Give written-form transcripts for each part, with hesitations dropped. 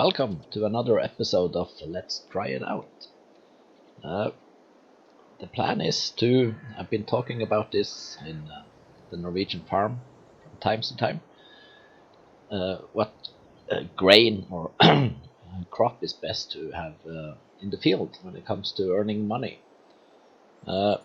Welcome to another episode of Let's Try It Out. The plan is to, I've been talking about this in the Norwegian farm from time to time, what grain or crop is best to have in the field when it comes to earning money. I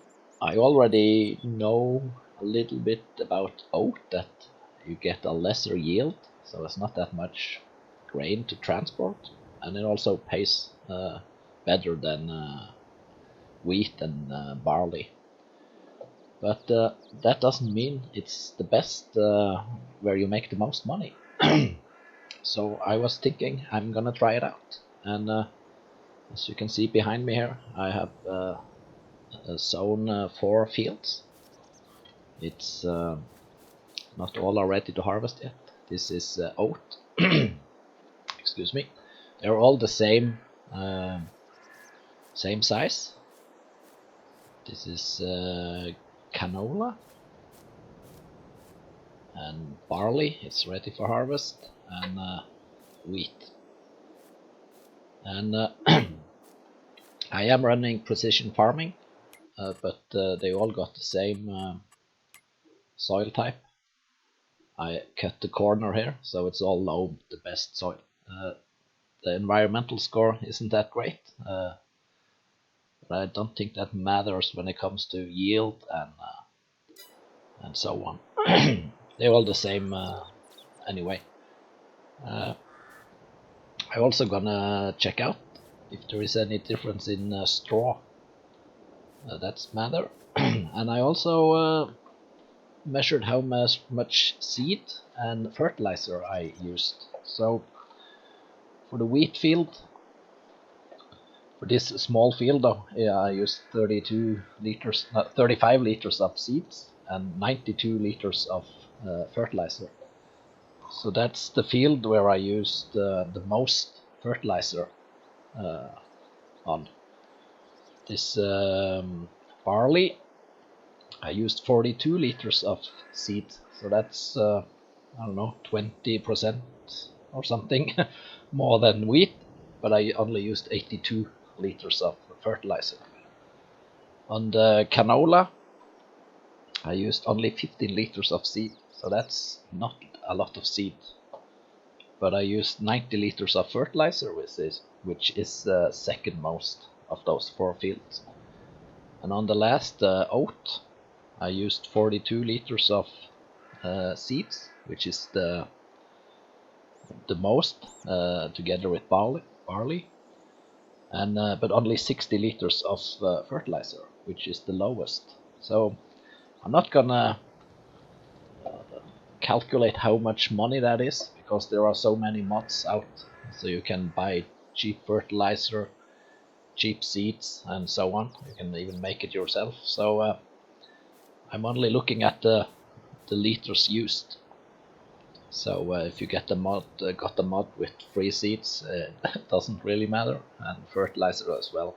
already know a little bit about oat, that you get a lesser yield, so it's not that much grain to transport, and it also pays better than wheat and barley. But that doesn't mean it's the best where you make the most money. So I was thinking I'm gonna try it out, and as you can see behind me here, I have sown 4 fields. It's not all are ready to harvest yet. This is oat. Excuse me. They're all the same size. This is canola and barley. It's ready for harvest, and wheat. And I am running precision farming, but they all got the same soil type. I cut the corner here, so it's all loam, the best soil. The environmental score isn't that great, but I don't think that matters when it comes to yield and so on. They're all the same anyway. I'm also gonna check out if there is any difference in straw. That's matter. And I also measured how much seed and fertilizer I used. So for the wheat field, for this small field though, I used 35 liters of seeds and 92 liters of fertilizer. So that's the field where I used the most fertilizer on. This barley, I used 42 liters of seed, so that's I don't know, 20% or something more than wheat, but I only used 82 liters of fertilizer. On the canola, I used only 15 liters of seed, so that's not a lot of seed, but I used 90 liters of fertilizer, which is the second most of those 4 fields. And on the last oat, I used 42 liters of seeds, which is the most, together with barley, and but only 60 liters of fertilizer, which is the lowest. So I'm not gonna calculate how much money that is, because there are so many mods out, so you can buy cheap fertilizer, cheap seeds, and so on. You can even make it yourself. So I'm only looking at the liters used. So if you get the mod, got the mod with free seeds, it doesn't really matter, and fertilizer as well.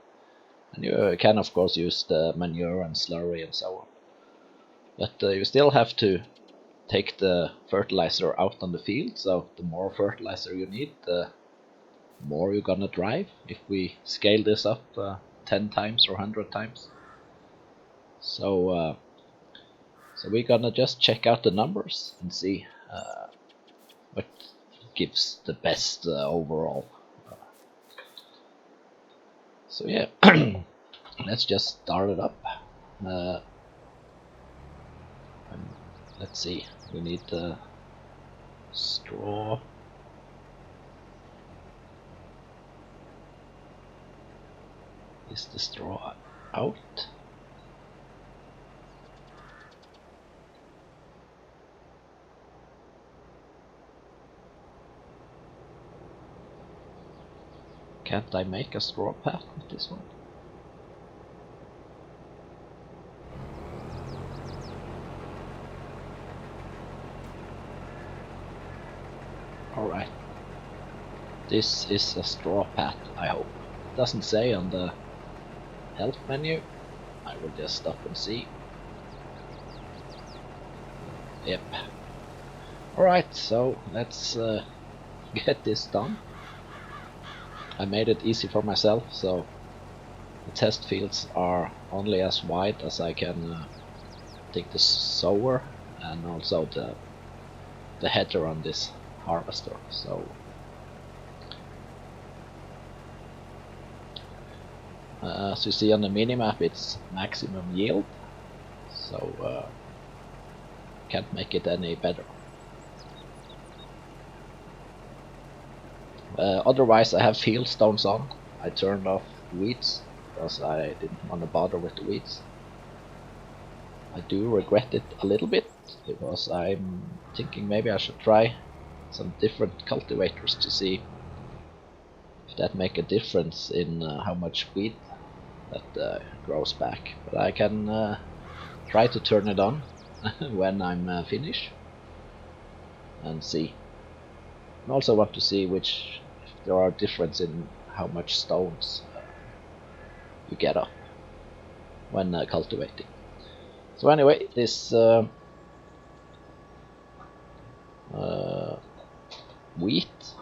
And you can of course use the manure and slurry and so on. But you still have to take the fertilizer out on the field, so the more fertilizer you need, the more you're gonna drive if we scale this up 10 times or 100 times. So we're gonna just check out the numbers and see what gives the best overall. So yeah, let's just start it up. Let's see, we need the straw. Is the straw out? Can't I make a straw path with this one? Alright. This is a straw path, I hope. It doesn't say on the help menu. I will just stop and see. Yep. Alright, so let's get this done. I made it easy for myself, so the test fields are only as wide as I can take the sower and also the header on this harvester. So as you see on the minimap, it's maximum yield, so can't make it any better. Otherwise I have field stones on. I turned off weeds because I didn't want to bother with the weeds. I do regret it a little bit because I'm thinking maybe I should try some different cultivators to see if that make a difference in how much wheat that grows back. But I can try to turn it on when I'm finished and see. I also want to see if there are difference in how much stones you get up when cultivating. So anyway, this wheat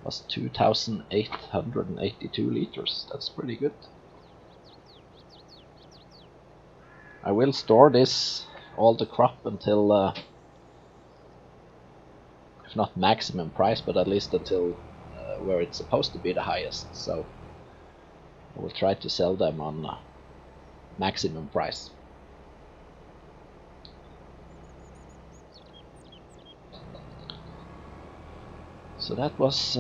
was 2,882 liters. That's pretty good. I will store all the crop until if not maximum price, but at least until where it's supposed to be the highest. So I will try to sell them on maximum price. So that was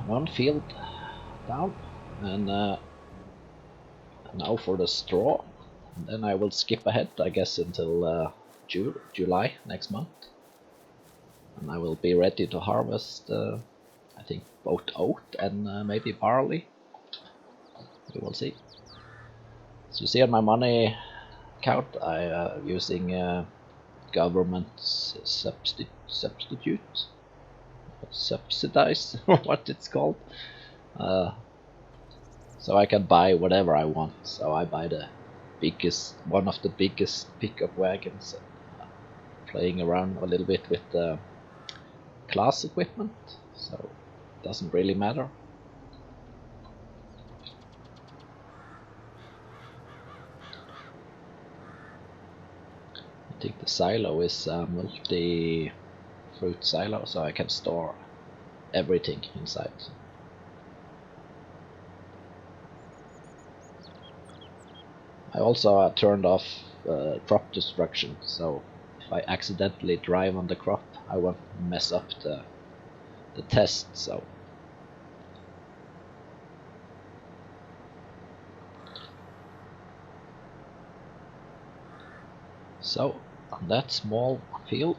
one field down, and now for the straw. And then I will skip ahead, I guess, until July next month, and I will be ready to harvest I think both oat and maybe barley. We will see. As you see on my money account, I am using government subsidize what it's called, so I can buy whatever I want. So I buy one of the biggest pickup wagons, playing around a little bit with the class equipment, so it doesn't really matter. I think the silo is a multi-fruit silo, so I can store everything inside. I also turned off crop destruction, so if I accidentally drive on the crop, I won't mess up the test. So on that small field,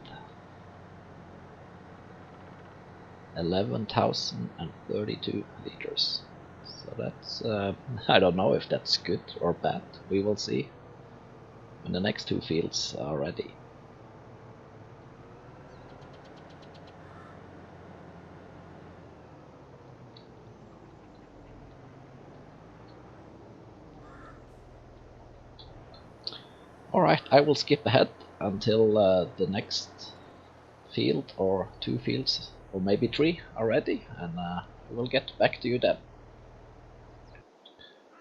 11,032 liters. So that's I don't know if that's good or bad. We will see when the next two fields are ready. Alright, I will skip ahead until the next field or two fields or maybe three are ready, and we'll get back to you then.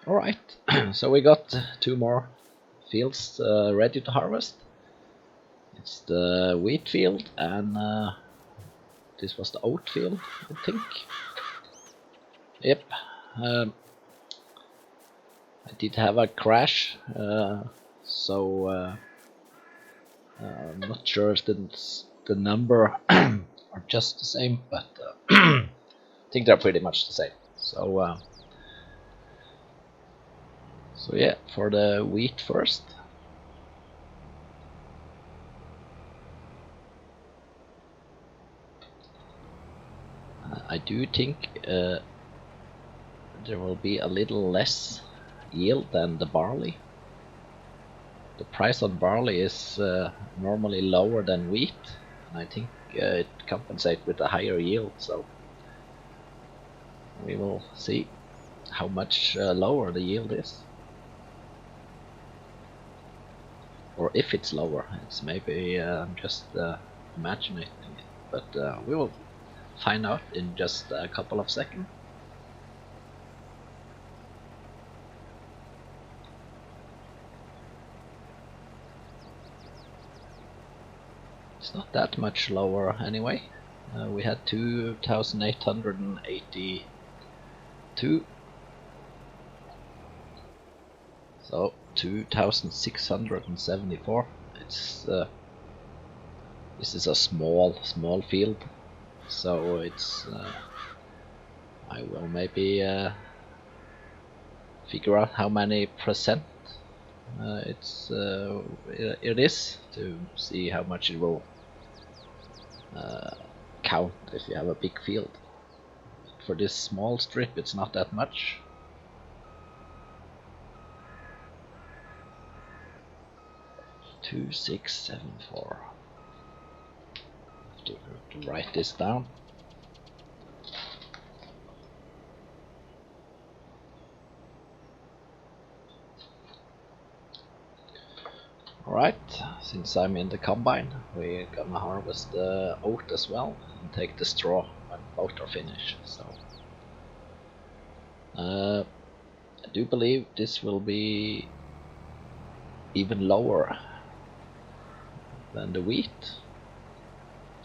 Alright, so we got two more fields ready to harvest. It's the wheat field and this was the oat field, I think. Yep. I did have a crash, so I'm not sure if the number are just the same, but I think they're pretty much the same. So yeah, for the wheat first. I do think there will be a little less yield than the barley. The price on barley is normally lower than wheat, and I think it compensates with a higher yield, so we will see how much lower the yield is. Or if it's lower, it's maybe I'm just imagining it, but we will find out in just a couple of seconds. not that much lower anyway. We had 2,882, so 2,674. It's this is a small field, so it's I will maybe figure out how many percent it is to see how much it will count if you have a big field. For this small strip it's not that much. Two, 6, 7, 4. To write this down. Alright, since I'm in the combine, we're gonna harvest the oat as well and take the straw when both are finished. So I do believe this will be even lower than the wheat.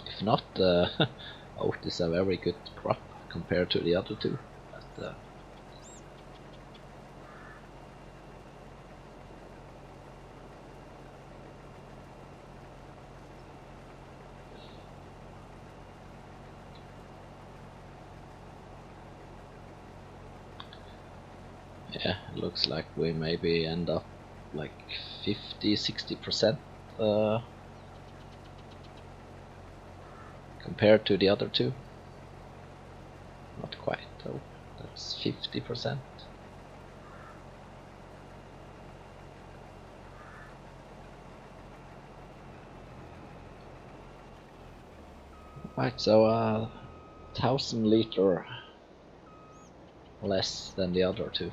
If not, oat is a very good crop compared to the other two. But, yeah, it looks like we maybe end up like 50–60% compared to the other two. Not quite though, that's 50%. Right, so 1,000 liter less than the other two.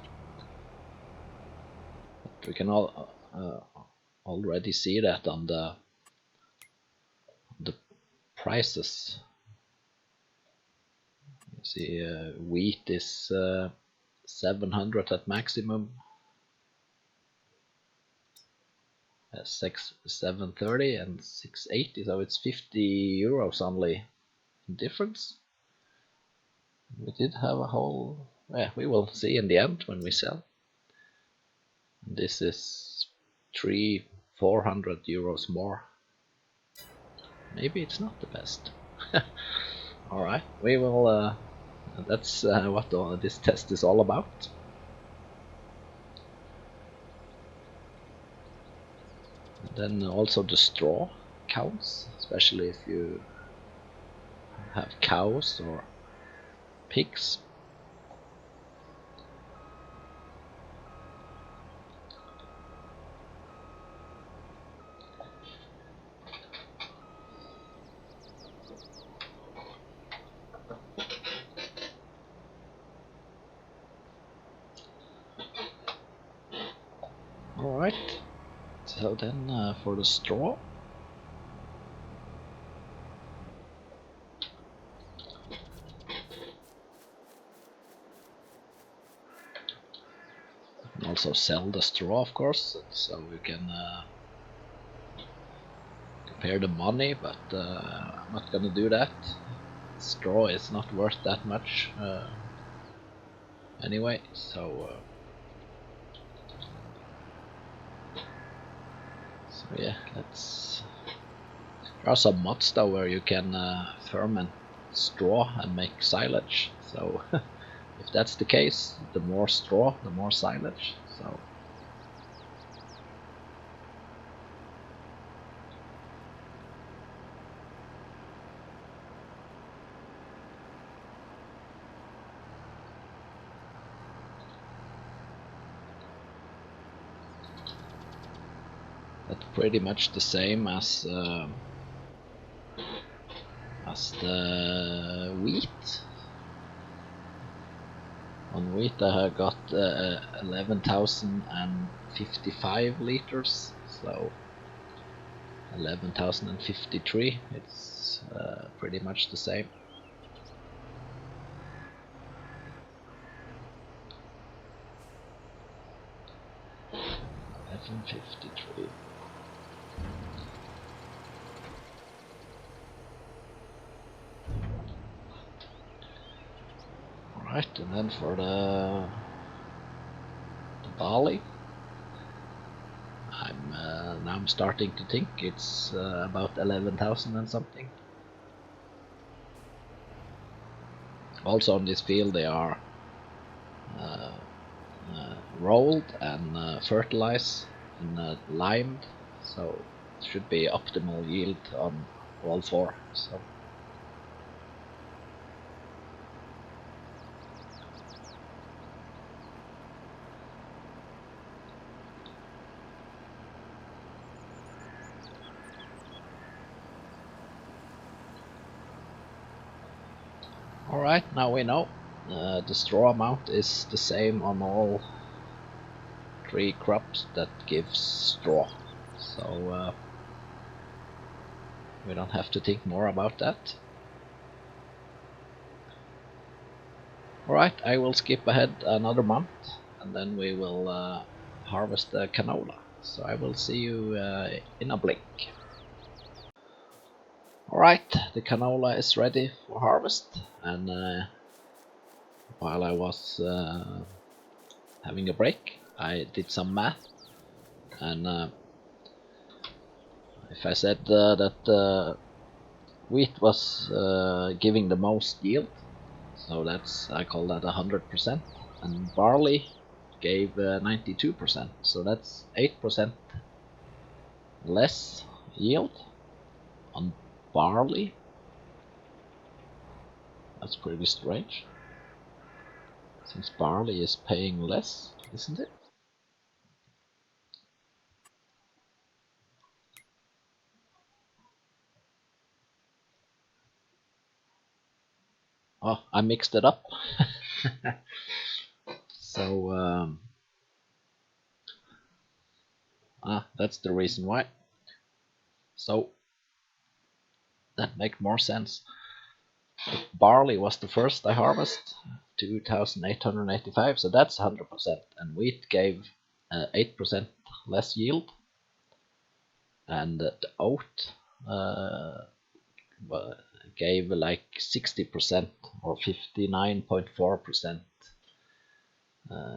But we can all already see that on the prices. You see, wheat is 700 at maximum, 730 and 680, so it's 50 euros only in difference. We did have a whole, yeah, we will see in the end when we sell. This is 300–400 euros more. Maybe it's not the best. Alright, we will, that's what this test is all about. And then also the straw counts, especially if you have cows or pigs. Alright, so then for the straw, you can also sell the straw, of course, so you can compare the money, but I'm not gonna do that. Straw is not worth that much anyway, so yeah, let's. There are some mods though where you can ferment straw and make silage, so if that's the case, the more straw, the more silage. So that's pretty much the same as the wheat. On wheat I got 11,055 liters, so 11,053. It's pretty much the same. $11.53. Alright, and then for the barley, now I'm starting to think it's about 11,000 and something. Also on this field they are rolled and fertilized and limed, so it should be optimal yield on all four. So alright, now we know the straw amount is the same on all three crops that gives straw, so we don't have to think more about that. Alright, I will skip ahead another month and then we will harvest the canola, so I will see you in a blink. Alright, the canola is ready for harvest, and while I was having a break I did some math, and if I said that wheat was giving the most yield, so I call that 100%, and barley gave 92%, so that's 8% less yield on barley. That's pretty strange, since barley is paying less, isn't it? Oh, I mixed it up. So that's the reason why. So that makes more sense. The barley was the first I harvest, 2,885, so that's 100%, and wheat gave 8% less yield, and the oat gave like 60% or 59.4%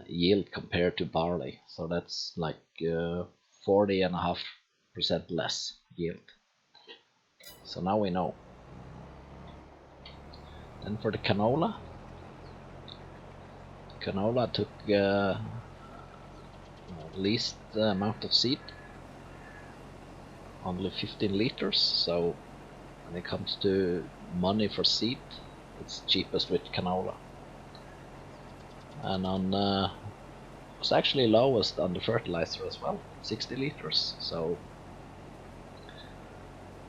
yield compared to barley, so that's like 40.5% less yield. So now we know. Then for the canola took least amount of seed, only 15 liters, so when it comes to money for seed, it's cheapest with canola. And on was actually lowest on the fertilizer as well, 60 liters, so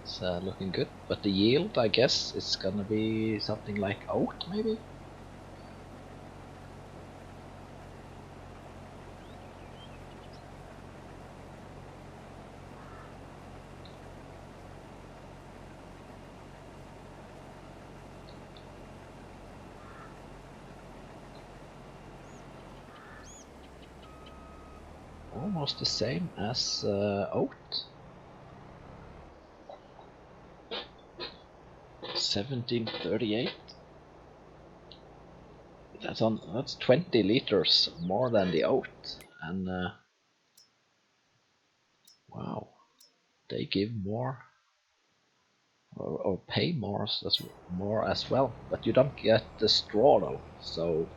it's looking good. But the yield, I guess, is gonna be something like oat, maybe? Almost the same as oat. 1738. That's 20 liters more than the oat, and wow, they give more or pay more as well, but you don't get the straw though. So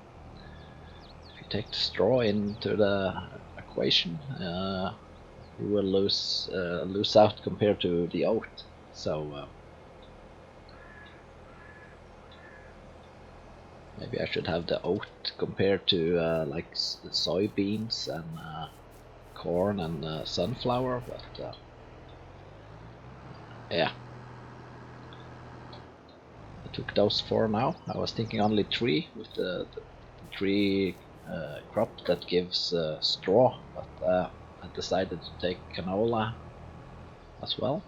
if you take the straw into the equation, you will lose out compared to the oat. So maybe I should have the oat compared to like soybeans and corn and sunflower, but yeah, I took those four now. I was thinking only three with the three crop that gives straw, but I decided to take canola as well.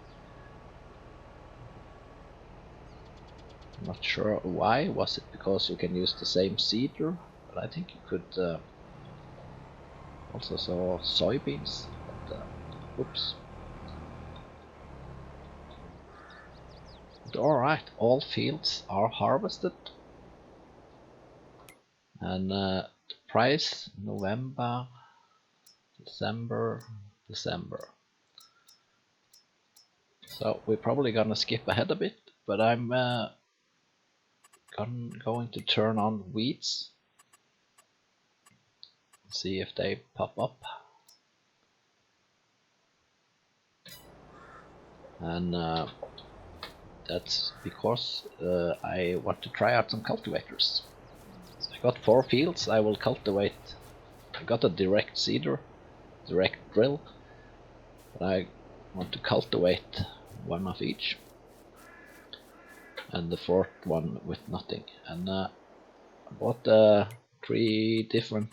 I'm not sure why. Was it because you can use the same seeder? But I think you could also saw soybeans. But, oops. But alright, all fields are harvested. And the price November, December. So we're probably gonna skip ahead a bit, but I'm going to turn on weeds, see if they pop up. And that's because I want to try out some cultivators. So I got 4 fields. I will cultivate. I got a direct seeder, direct drill, but I want to cultivate one of each, and the 4th one with nothing. And I bought 3 different,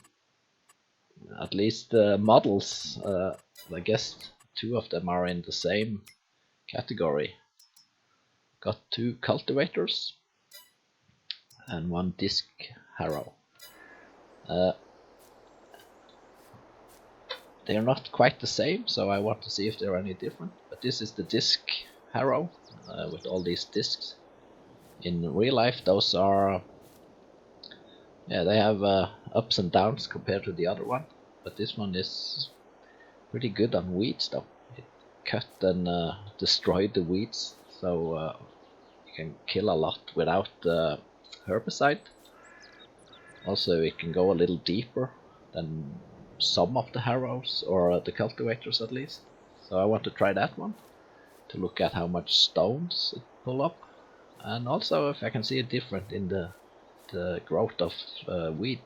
at least models. I guess 2 of them are in the same category. Got 2 cultivators and 1 disc harrow. They're not quite the same, so I want to see if they're any different. But this is the disc harrow with all these discs. In real life, those are, yeah, they have ups and downs compared to the other one. But this one is pretty good on weeds, though. It cut and destroyed the weeds, so you can kill a lot without herbicide. Also, it can go a little deeper than some of the harrows, or the cultivators at least. So I want to try that one, to look at how much stones it pull up, and also if I can see a difference in the growth of weed.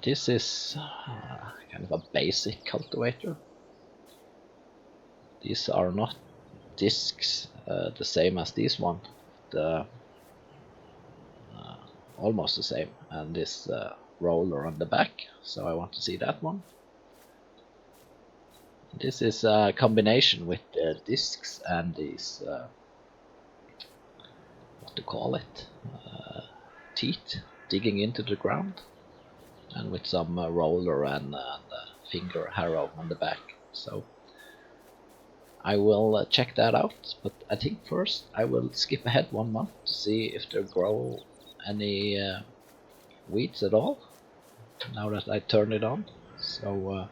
This is kind of a basic cultivator. These are not discs the same as this one, almost the same, and this roller on the back, so I want to see that one. This is a combination with discs and these, what to call it, teeth digging into the ground, and with some roller and finger harrow on the back. So I will check that out, but I think first I will skip ahead 1 month to see if there grow any weeds at all, now that I turn it on. So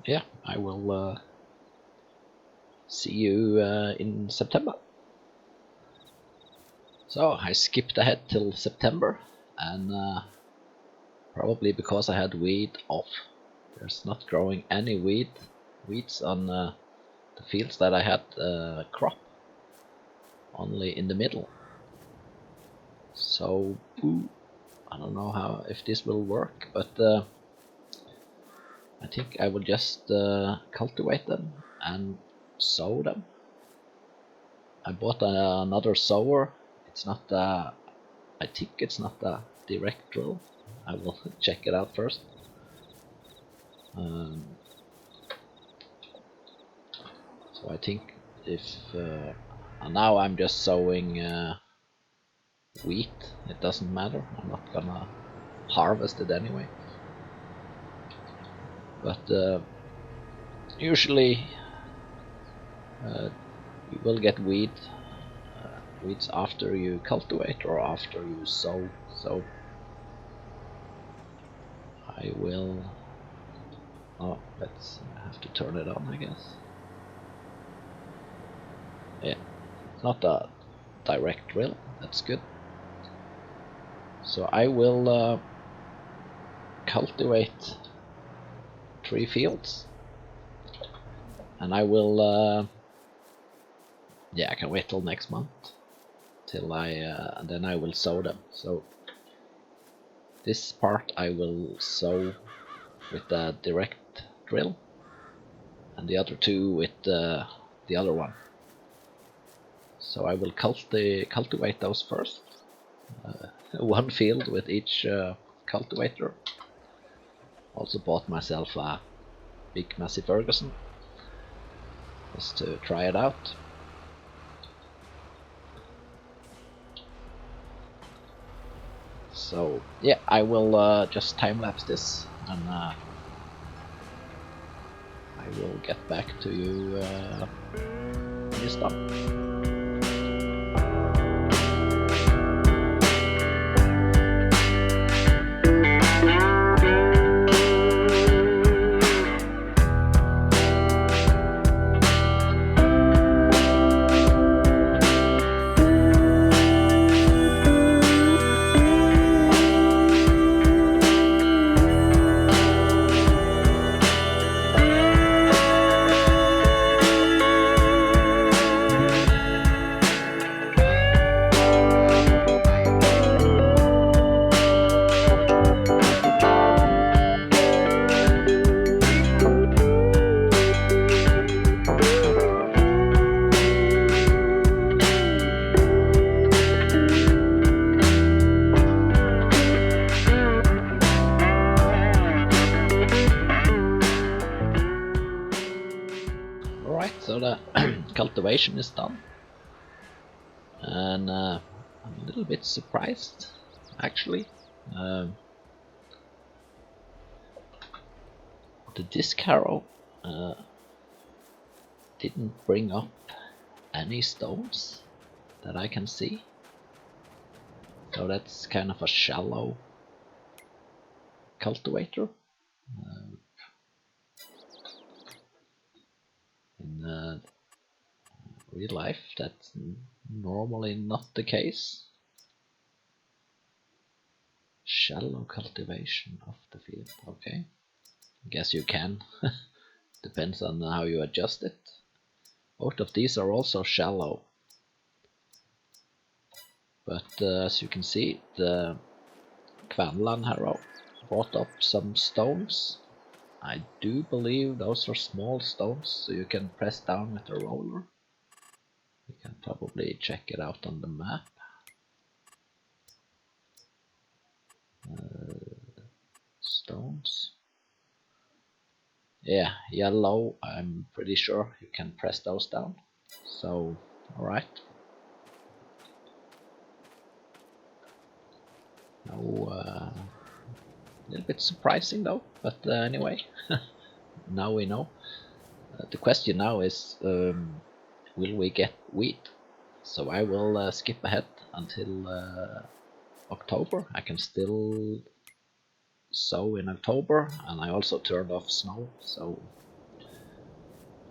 yeah, I will see you in September. So I skipped ahead till September, and probably because I had weed off, there's not growing any weeds on the fields that I had crop, only in the middle. So I don't know if this will work, but I think I will just cultivate them and sow them. I bought another sower. It's not I think it's not a direct drill. I will check it out first. So I think if now I'm just sowing wheat, it doesn't matter. I'm not gonna harvest it anyway. But usually you will get weeds after you cultivate or after you sow. So I will. Oh, let's have to turn it on, I guess. Yeah, not a direct drill. That's good. So I will cultivate 3 fields, and I will. Yeah, I can wait till next month, till and then I will sow them. So this part I will sow with the direct drill, and the other 2 with the other one. So I will cultivate those first. 1 field with each cultivator. Also bought myself a big Massey Ferguson just to try it out. So yeah, I will just time-lapse this, and I will get back to you when it's done. cultivation is done, and I'm a little bit surprised actually. The disc harrow didn't bring up any stones that I can see, so that's kind of a shallow cultivator. In real life, that's normally not the case. Shallow cultivation of the field, okay. I guess you can. Depends on how you adjust it. Both of these are also shallow. But as you can see, the Kvanland harrow brought up some stones. I do believe those are small stones, so you can press down with the roller. You can probably check it out on the map. Stones. Yeah, yellow, I'm pretty sure you can press those down. So, alright. No, a little bit surprising though, but anyway, now we know. The question now is, will we get wheat? So I will skip ahead until October. I can still sow in October, and I also turned off snow, so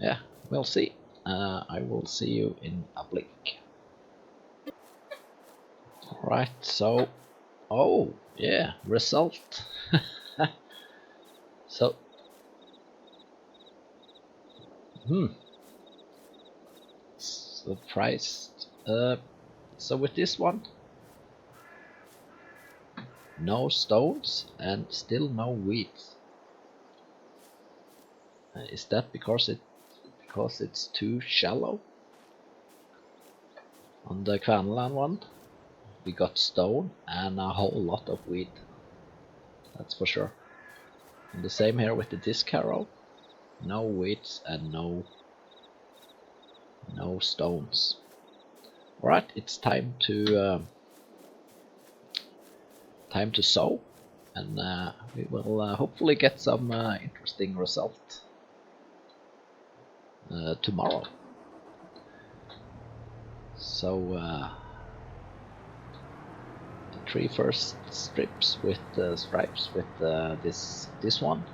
yeah, we'll see. I will see you in a blink. Alright, so, oh yeah, result. So, surprised. So with this one, no stones and still no weeds. Is that because it's too shallow? On the Kvanland one, we got stone and a whole lot of weed. That's for sure. And the same here with the disc harrow. No weeds and no stones. Alright, it's time to sow, and we will hopefully get some interesting result tomorrow. So the 3 first strips with stripes with this one,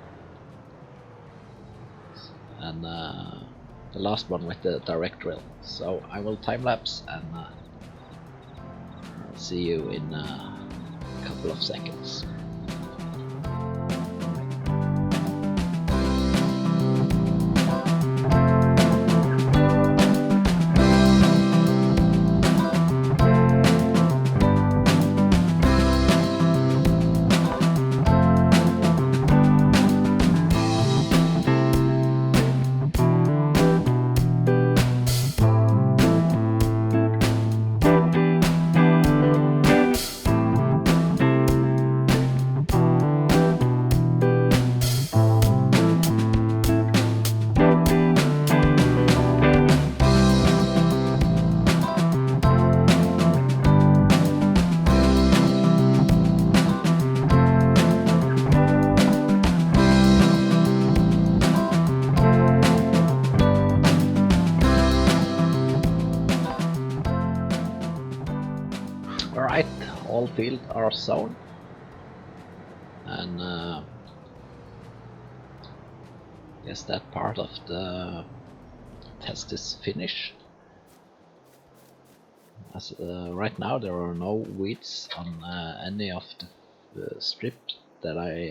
and the last one with the direct drill. So I will time lapse, and I'll see you in a couple of seconds. Alright, all fields are sown, and guess that part of the test is finished. As right now there are no weeds on any of the strips that I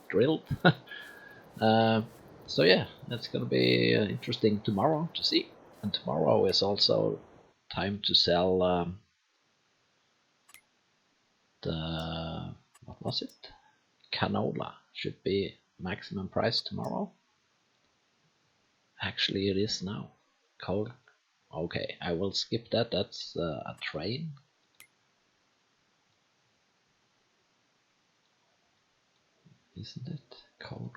drilled. So yeah, that's gonna be interesting tomorrow to see. And tomorrow is also time to sell the, what was it? Canola should be maximum price tomorrow. Actually, it is now. Cold. Okay, I will skip that. That's a train. Isn't it? Cold.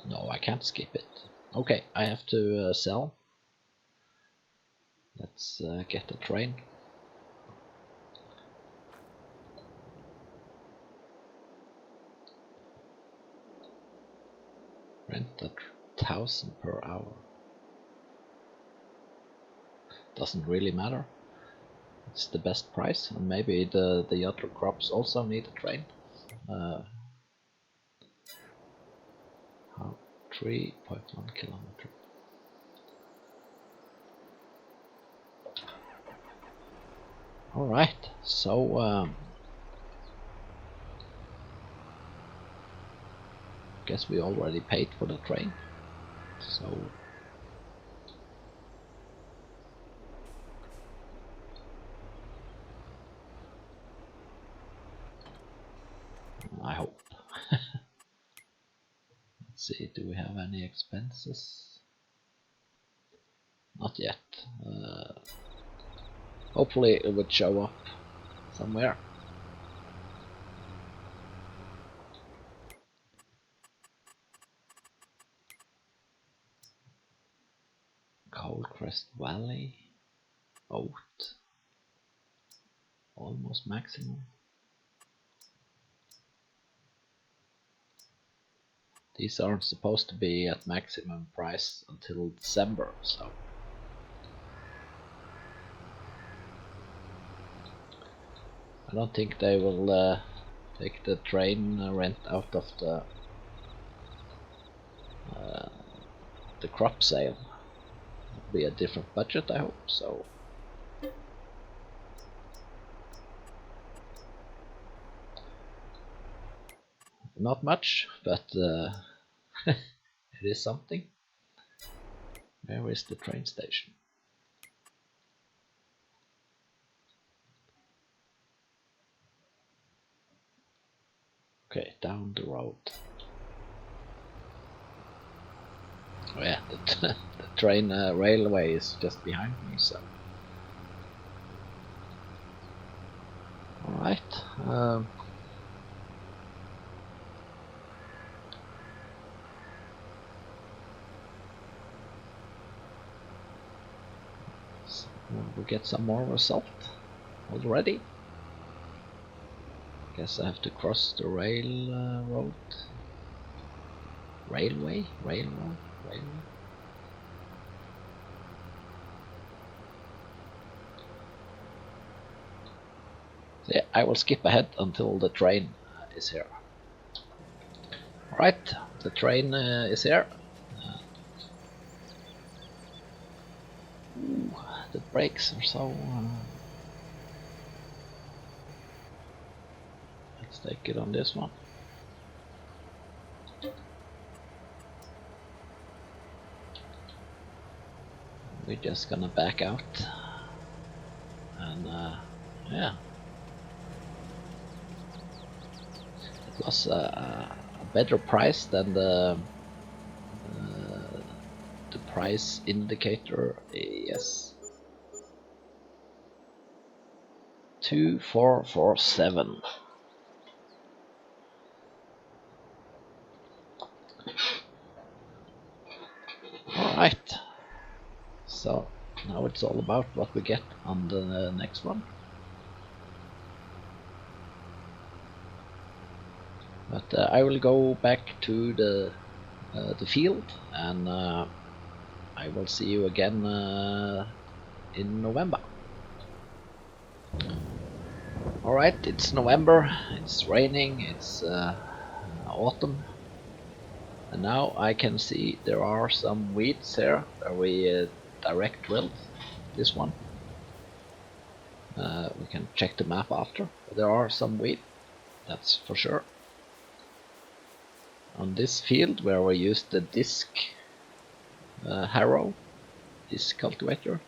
No, I can't skip it. Okay, I have to sell. Let's get a train. Rent 1,000 per hour. Doesn't really matter. It's the best price, and maybe the other crops also need a train. 3.1 kilometer. All right, so guess we already paid for the train. So I hope. Let's see, do we have any expenses? Not yet. Hopefully it would show up somewhere. Coldcrest Valley, oat, almost maximum. These aren't supposed to be at maximum price until December, so I don't think they will take the train rent out of the crop sale. It'll be a different budget, I hope. So not much, but it is something. Where is the train station? Okay, down the road. Oh yeah, the train railway is just behind me, so. Alright. So we'll get some more result already. Guess I have to cross the railway. So yeah, I will skip ahead until the train is here. Alright, the train is here. Ooh, the brakes are so... let's take it on this one. We're just gonna back out. And yeah. It was a better price than the price indicator. Yes, 2447. Alright, so now it's all about what we get on the next one. But I will go back to the field, and I will see you again in November. Alright, it's November, it's raining, it's autumn, and now I can see there are some weeds here where we direct drilled this one. We can check the map after, but there are some weeds, that's for sure. On this field where we used the disc harrow, this cultivator,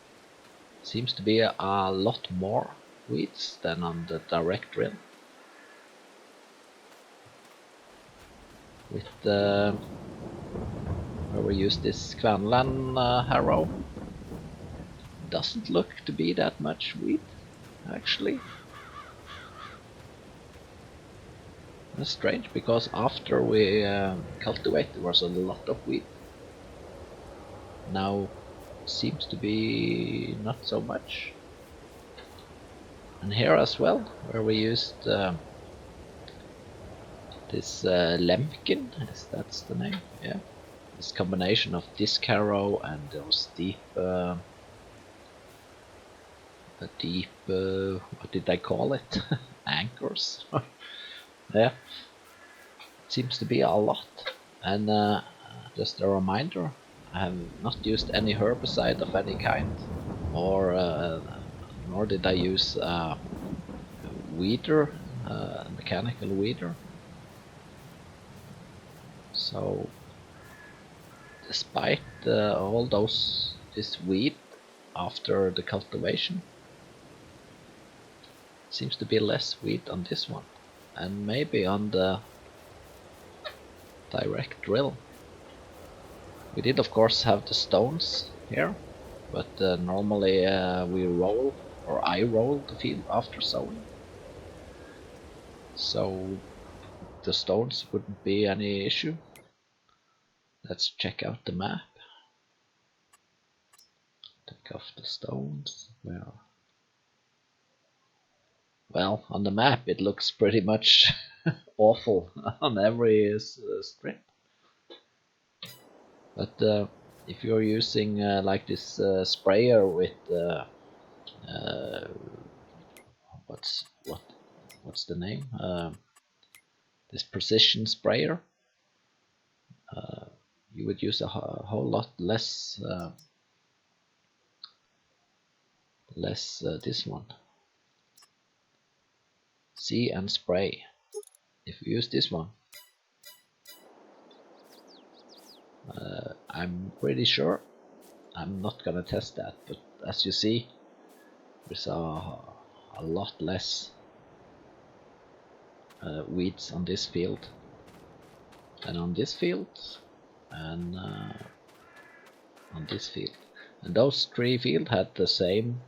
seems to be a lot more weeds than on the direct drill. With where we use this Kvanland harrow, doesn't look to be that much weed actually. It's strange because after we cultivate there was a lot of wheat. Now seems to be not so much. And here as well, where we used this Lemkin, that's the name, yeah. This combination of disc harrow and those deep, what did I call it? Anchors. Yeah, it seems to be a lot. And just a reminder, I have not used any herbicide of any kind, or nor did I use weeder, mechanical weeder. So despite all this weed after the cultivation, seems to be less wheat on this one, and maybe on the direct drill. We did of course have the stones here, but normally we roll, or I roll the field after sowing, so the stones wouldn't be any issue. Let's check out the map. Take off the stones. Well, on the map it looks pretty much awful on every strip. But if you're using like this sprayer with what's the name? This precision sprayer, you would use a whole lot less this one. See and spray. If you use this one, I'm pretty sure, I'm not gonna test that, but as you see, there's a lot less weeds on this field than on this field, and on this field. And those 3 fields had the same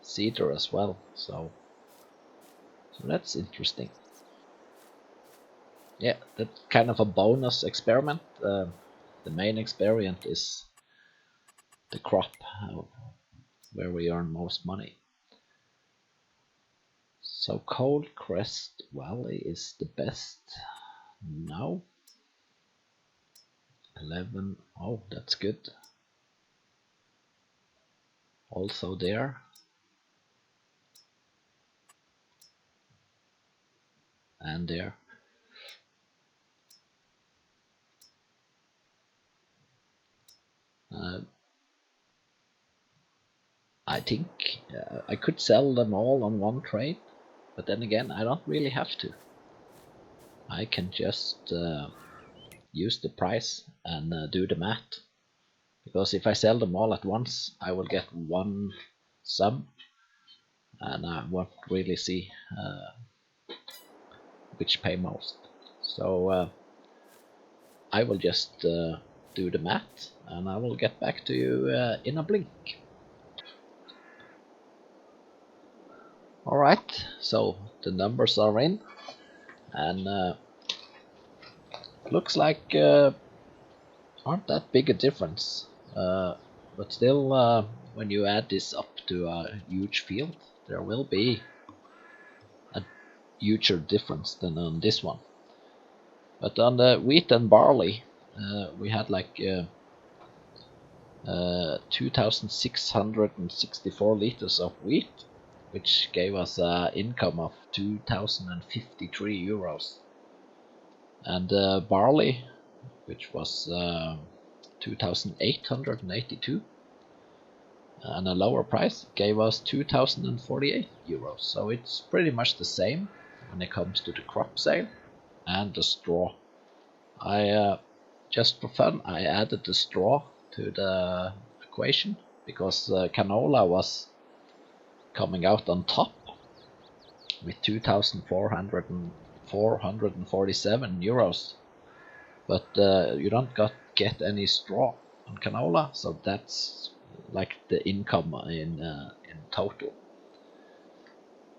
seeder as well, so that's interesting. Yeah, that's kind of a bonus experiment. The main experiment is the crop, where we earn most money. So Cold Crest Valley is the best now. 11, oh that's good. Also there. And there. I think I could sell them all on one trade, but then again I don't really have to. I can just use the price and do the math, because if I sell them all at once I will get one sum, and I won't really see which pay most. So I will just do the math, and I will get back to you in a blink. Alright, so the numbers are in, and looks like aren't that big a difference, but still when you add this up to a huge field, there will be a huger difference than on this one. But on the wheat and barley, we had like 2,664 liters of wheat, which gave us an income of 2,053 euros. And barley, which was 2,882, and a lower price, gave us 2,048 euros. So it's pretty much the same when it comes to the crop sale and the straw. I just for fun, I added the straw to the equation because canola was coming out on top with 2,447 euros, but you don't get any straw on canola, so that's like the income in total.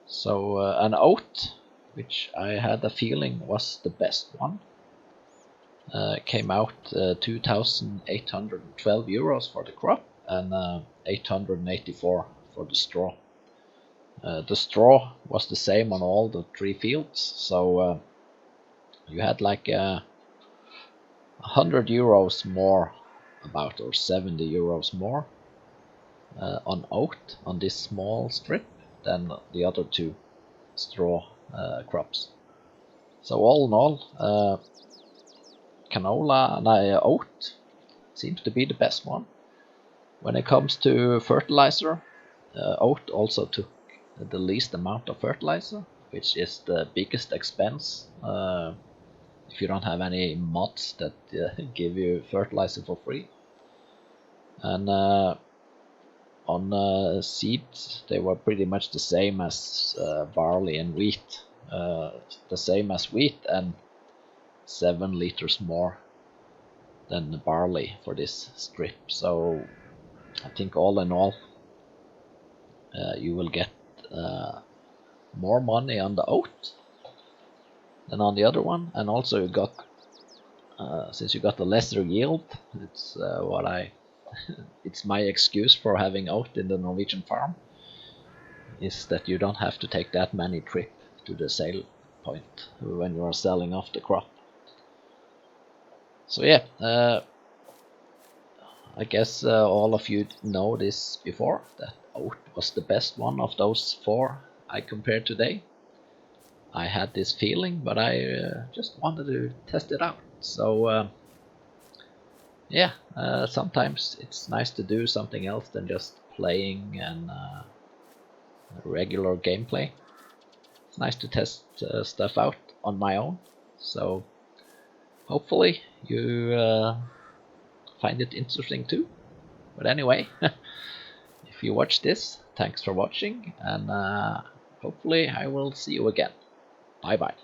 So an oat, which I had a feeling was the best one. Came out 2,812 euros for the crop and 884 for the straw. The straw was the same on all the 3 fields, so you had like 100 euros more, about, or 70 euros more on oat on this small strip than the other 2 straw crops. So all in all, canola and oat seems to be the best one. When it comes to fertilizer, oat also took the least amount of fertilizer, which is the biggest expense if you don't have any mods that give you fertilizer for free. And on seeds, they were pretty much the same as barley and wheat, the same as wheat, and 7 liters more than the barley for this strip. So I think all in all, you will get more money on the oat than on the other one, and also you got since you got a lesser yield, it's it's my excuse for having oat in the Norwegian farm, is that you don't have to take that many trips to the sale point when you are selling off the crop. So yeah, I guess all of you know this before, that oat was the best one of those 4 I compared today. I had this feeling, but I just wanted to test it out. So yeah, sometimes it's nice to do something else than just playing and regular gameplay. It's nice to test stuff out on my own. So hopefully you find it interesting too. But anyway, if you watch this, thanks for watching, and hopefully I will see you again. Bye bye.